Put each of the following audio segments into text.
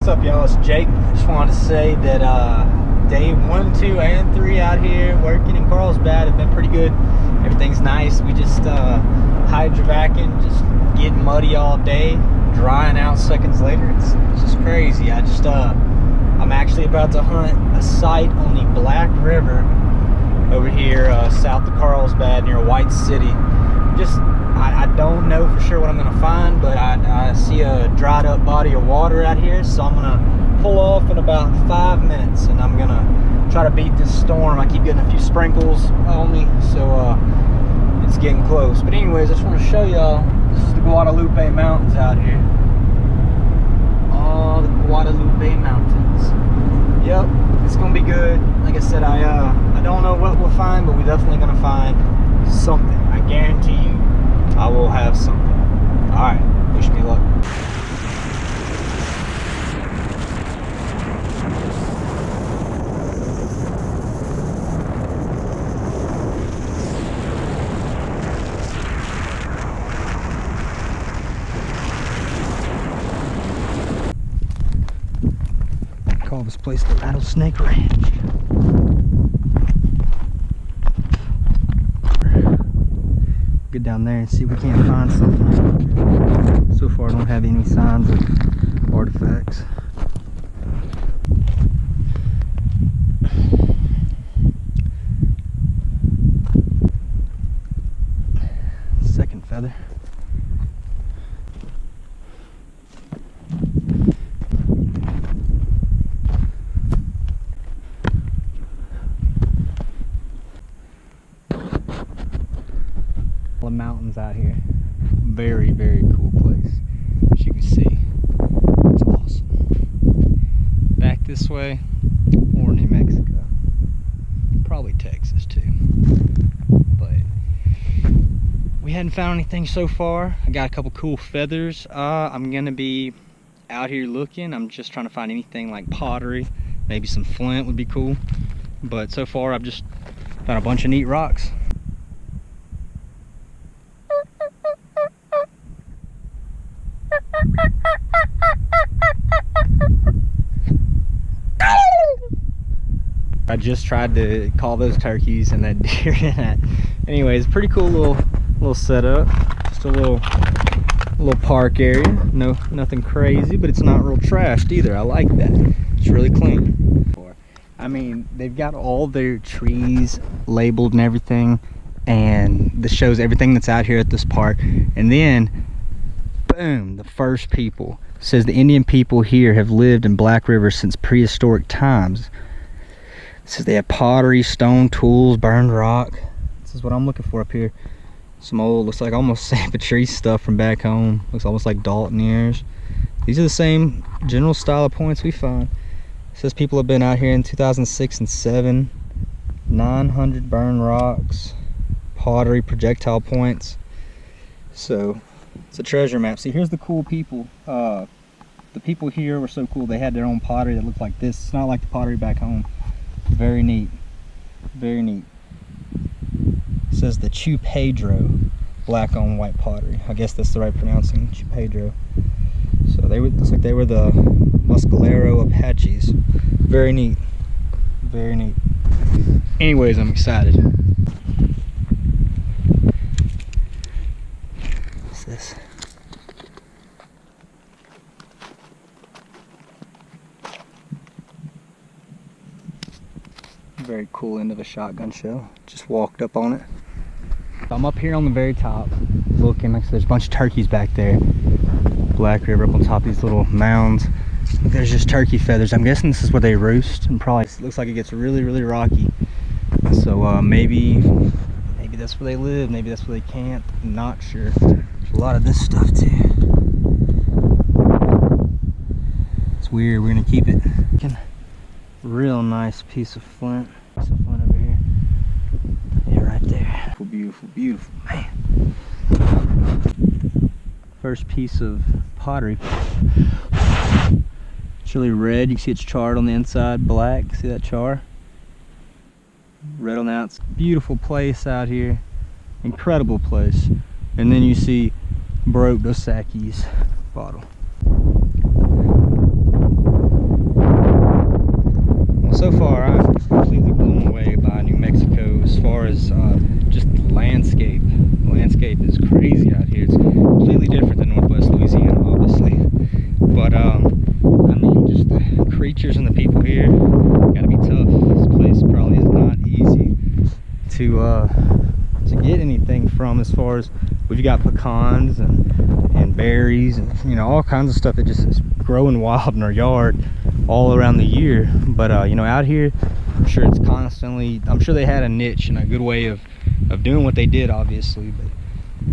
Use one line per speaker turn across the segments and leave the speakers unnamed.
What's up, y'all? It's Jake. Just wanted to say that day 1, 2, and 3 out here working in Carlsbad have been pretty good. Everything's nice. We just hydrovacing, just getting muddy all day, drying out seconds later. It's just crazy. I'm actually about to hunt a site on the Black River over here south of Carlsbad near White City. I don't know for sure what I'm gonna find, but I see a dried up body of water out here, so I'm gonna pull off in about 5 minutes and I'm gonna try to beat this storm. I keep getting a few sprinkles on me, so it's getting close. But anyways, I just want to show y'all, this is the Guadeloupe Mountains out here. Oh, the Guadeloupe Mountains. Yep, it's gonna be good. Like I said, I don't know what we'll find, but we're definitely gonna find something. I guarantee you I will have something. Alright, wish me luck. Call this place the Rattlesnake Ranch. Get down there and see if we can't find something. So far I don't have any signs of artifacts. Second feather. The mountains out here, very cool place, as you can see. It's awesome. Back this way, or New Mexico, probably Texas too, but we hadn't found anything so far. I got a couple cool feathers. I'm gonna be out here looking. I'm just trying to find anything like pottery, maybe some flint would be cool, but so far I've just found a bunch of neat rocks. I just tried to call those turkeys and that deer and that. Anyways, pretty cool little setup. Just a little park area. No, nothing crazy, but it's not real trashed either. I like that. It's really clean. I mean, they've got all their trees labeled and everything, and this shows everything that's out here at this park. And then, boom, the first people. It says the Indian people here have lived in Black River since prehistoric times. It says they have pottery, stone tools, burned rock. This is what I'm looking for up here. Some old, looks like almost Santa Tree stuff from back home. Looks almost like Dalton ears. These are the same general style of points we find. It says people have been out here in 2006 and 7. 900 burned rocks, pottery, projectile points. So it's a treasure map. See, here's the cool people. The people here were so cool. They had their own pottery that looked like this. It's not like the pottery back home. Very neat, very neat. It says the Chupedro black on white pottery. I guess that's the right pronouncing, Chupedro. So they were, looks like they were the Muscalero Apaches. Very neat, very neat. Anyways, I'm excited. What's this? Very cool end of a shotgun shell. Just walked up on it. I'm up here on the very top looking. Like, so there's a bunch of turkeys back there. Black River up on top of these little mounds. There's just turkey feathers. I'm guessing this is where they roost, and probably it looks like it gets really rocky. So maybe that's where they live, maybe that's where they camp. I'm not sure. There's a lot of this stuff too. It's weird. We're gonna keep it. Real nice piece of flint. Piece of flint over here. Yeah, right there. Beautiful, beautiful, man. First piece of pottery. It's really red. You can see it's charred on the inside, black. See that char? Red on the outside. Beautiful place out here. Incredible place. And then you see broke Dos Equis bottle. from, as far as we've got pecans and berries and, you know, all kinds of stuff that just is growing wild in our yard all around the year. But you know, out here, I'm sure it's constantly, I'm sure they had a niche and a good way of doing what they did, obviously, but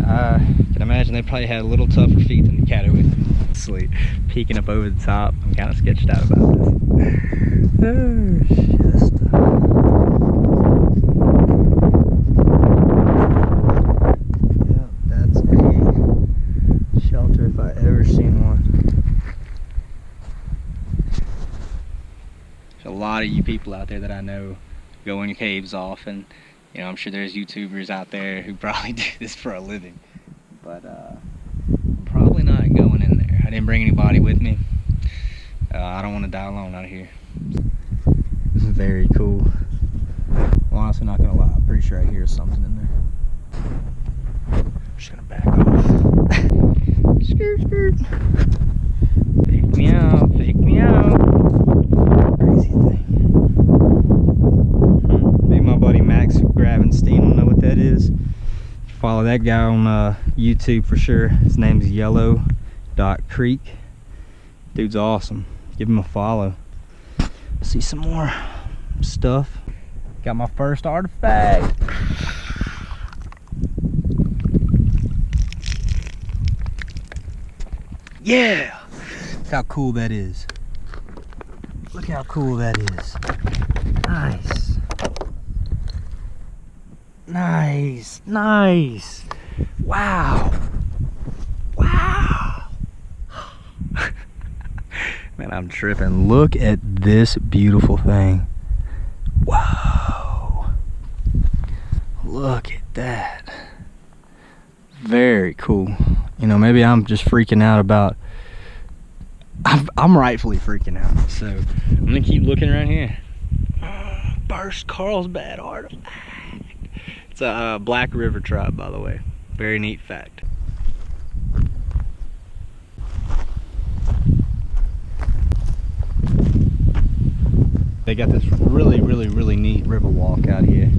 I can imagine they probably had a little tougher feet than the cattle with sleep. Peeking up over the top, I'm kind of sketched out about this. Oh, shit. Yep, that's a shelter if I ever seen one. There's a lot of you people out there that I know go in caves often. You know, I'm sure there's YouTubers out there who probably do this for a living, but I'm probably not going in there. I didn't bring anybody with me. I don't want to die alone out here. This is very cool. Well, honestly, not gonna lie, I'm pretty sure I hear something in there. I'm just gonna back off. Skirt, skirt. Fake me out, fake me out. Crazy thing. Maybe my buddy Max Gravenstein will know what that is. Follow that guy on YouTube for sure. His name is Yellow.Creek. Dude's awesome. Give him a follow. See some more stuff. Got my first artifact. Yeah! Look how cool that is. Look how cool that is. Nice. Nice, nice. Wow. Wow. Man, I'm tripping. Look at this beautiful thing. Whoa. Look at that. Very cool. You know, maybe I'm just freaking out about, I'm rightfully freaking out. So I'm gonna keep looking around here. First Carlsbad artifact. It's a Black River tribe, by the way. Very neat fact. They got this really neat river walk out here,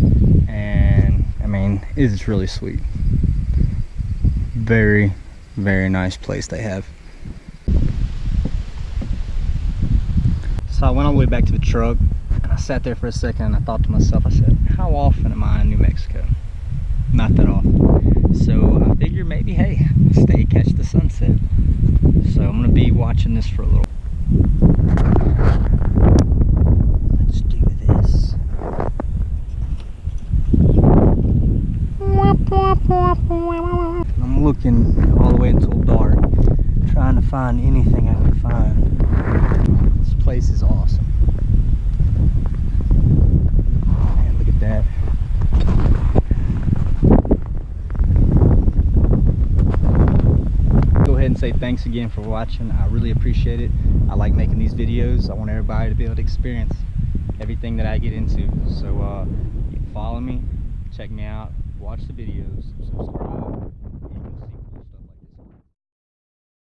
and I mean, it's really sweet. Very nice place they have. So I went all the way back to the truck, and I sat there for a second and I thought to myself, I said, how often am I in New Mexico? Not that often. So I figured maybe, hey, stay, catch the sunset. So I'm gonna be watching this for a little. Let's do this. I'm looking all the way until dark, trying to find anything I can find. This place is awesome. Man, look at that. Go ahead and say thanks again for watching. I really appreciate it. I like making these videos. I want everybody to be able to experience everything that I get into. So follow me, check me out, watch the videos, subscribe.